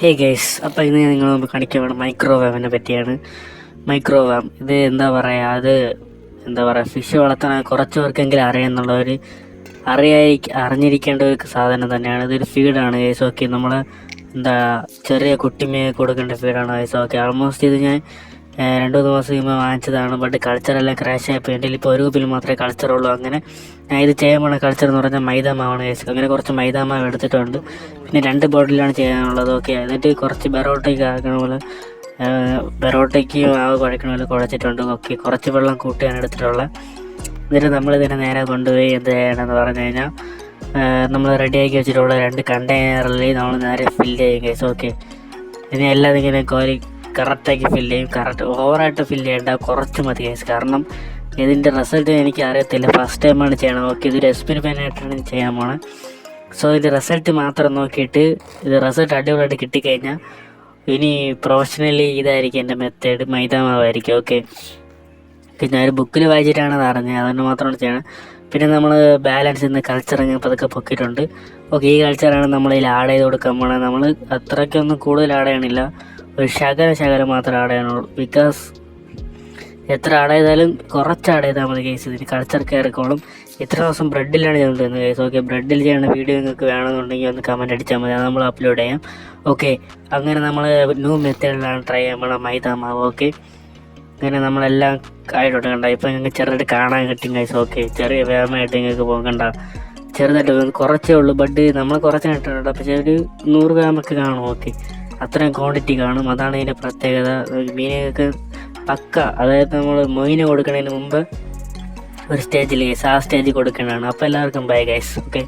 Hey guys, അപ്പോൾ ഇന്ന് ഞാൻ നിങ്ങൾ മുമ്പ് കാണിക്കാൻ വേണം മൈക്രോവേവിനെ പറ്റിയാണ്. മൈക്രോവേവ് ഇത് എന്താ പറയുക ഫിഷ് വളർത്താൻ കുറച്ച് പേർക്കെങ്കിലും അറിയാമെന്നുള്ളവർ അറിഞ്ഞിരിക്കേണ്ട ഒരു സാധനം തന്നെയാണ്. ഇതൊരു ഫീഡാണ് ഗൈസ്. ഓക്കെ, നമ്മൾ ചെറിയ കുട്ടിമേ കൊടുക്കേണ്ട ഫീഡാണ് ഗൈസ്. ഓക്കെ, ആൾമോസ്റ്റ് ഇത് ഞാൻ 2-3 മാസം മുമ്പ് വാങ്ങിച്ചതാണ്. ബട്ട് കൾച്ചറെല്ലാം ക്രാഷ് ആയപ്പോൾ എൻ്റെ ഇപ്പോൾ ഒരു കുപ്പിൽ മാത്രമേ കൾച്ചറുള്ളൂ. അങ്ങനെ ഞാൻ ഇത് ചെയ്യാൻ പോണ കൾച്ചർ എന്ന് പറഞ്ഞാൽ മൈദാമാവാണ് ഗൈസ്. അങ്ങനെ കുറച്ച് മൈദാമാവ് എടുത്തിട്ടുണ്ട്. പിന്നെ 2 ബോട്ടിലാണ് ചെയ്യാനുള്ളത്. ഓക്കെ, എന്നിട്ട് കുറച്ച് ബെറോട്ടയ്ക്ക് ആക്കണ പോലെ ബെറോട്ടയ്ക്ക് മാവ് കുഴക്കണ പോലെ കുഴച്ചിട്ടുണ്ട്. ഓക്കെ, കുറച്ച് വെള്ളം കൂട്ടിയാണ് എടുത്തിട്ടുള്ളത്. എന്നിട്ട് നമ്മളിതിനെ നേരെ കൊണ്ടുപോയി എന്ത് ചെയ്യണമെന്ന് പറഞ്ഞു കഴിഞ്ഞാൽ നമ്മൾ റെഡിയാക്കി വെച്ചിട്ടുള്ള 2 കണ്ടെയ്നറിൽ നമ്മൾ നേരെ ഫില്ല് ചെയ്യും ഗൈസ്. ഓക്കെ, ഇനി എല്ലാം ഇങ്ങനെ കോരി കറക്റ്റാക്കി ഫില്ല് ചെയ്യും. ഓവറായിട്ട് ഫില്ല് ചെയ്യേണ്ട, കുറച്ച് മതി ഗൈസ്. കാരണം ഇതിൻ്റെ റിസൾട്ട് എനിക്ക് അറിയത്തില്ല, ഫസ്റ്റ് ടൈമാണ് ചെയ്യണം. ഓക്കെ, ഇതൊരു എക്സ്പെരിമെൻ്റായിട്ടാണ് ചെയ്യാൻ പോണത്. സോ ഇത് റിസൾട്ട് മാത്രം നോക്കിയിട്ട് ഇത് റിസൾട്ട് അടിപൊളിയായിട്ട് കിട്ടിക്കഴിഞ്ഞാൽ ഇനി പ്രൊഫഷണലി ഇതായിരിക്കും എൻ്റെ മെത്തേഡ്, മൈദാമാവായിരിക്കും. ഓക്കെ, ഞാനൊരു ബുക്കിൽ വായിച്ചിട്ടാണ് അത് അറിഞ്ഞത്, അതുകൊണ്ട് മാത്രമാണ് ചെയ്യണം. പിന്നെ നമ്മൾ ബാലൻസ് ചെയ്യുന്ന കൾച്ചർ ഇങ്ങനെ പതുക്കെ പൊക്കിയിട്ടുണ്ട്. ഓക്കെ, ഈ കൾച്ചറാണ് നമ്മളിതിൽ ആഡ് ചെയ്ത് കൊടുക്കാൻ പോണത്. നമ്മൾ അത്രയ്ക്കൊന്നും കൂടുതൽ ആഡ് ചെയ്യണില്ല, ഒരു ശകലം മാത്രമേ ആഡ് ചെയ്യണുള്ളൂ. ബിക്കോസ് എത്ര ആഡ് ചെയ്താലും കുറച്ച് ആഡ് ചെയ്താൽ മതി കേസ്, ഇതിന് കൾച്ചർ കയറിക്കോളും. ഇത്ര ദിവസം ബ്രെഡിലാണ് ചെയ്തുകൊണ്ടിരുന്നത് കേസ്. ഓക്കെ, ബ്രെഡിൽ ചെയ്യുന്ന വീഡിയോ നിങ്ങൾക്ക് വേണമെന്നുണ്ടെങ്കിൽ ഒന്ന് കമൻറ്റ് അടിച്ചാൽ മതി, അത് നമ്മൾ അപ്ലോഡ് ചെയ്യാം. ഓക്കെ, അങ്ങനെ നമ്മൾ ന്യൂ മെത്തേഡിലാണ് ട്രൈ ചെയ്യാൻ പോകണം മൈദാമാവ്. ഓക്കെ, അങ്ങനെ നമ്മളെല്ലാം ആയിട്ടോട്ട് കണ്ട ഇപ്പം നിങ്ങൾക്ക് ചെറുതായിട്ട് കാണാൻ കിട്ടും ഗൈസ്. ഓക്കെ, ചെറിയ വേഗമായിട്ട് നിങ്ങൾക്ക് പോകണ്ട, ചെറുതായിട്ട് കുറച്ചേ ഉള്ളൂ. ബട്ട് നമ്മൾ കുറച്ച് കിട്ടുന്നുണ്ട്, പക്ഷേ ഒരു 100 ഗ്രാമൊക്കെ കാണും. ഓക്കെ, അത്രയും ക്വാണ്ടിറ്റി കാണും, അതാണ് ഇതിൻ്റെ പ്രത്യേകത. മീനുകൾക്ക് പക്ക, അതായത് നമ്മൾ മൊയിന് കൊടുക്കുന്നതിന് മുമ്പ് ഒരു സ്റ്റേജിൽ ഗൈസ്, ആ സ്റ്റേജിൽ കൊടുക്കേണ്ടതാണ്. അപ്പോൾ എല്ലാവർക്കും ബൈ ഗൈസ്. ഓക്കെ.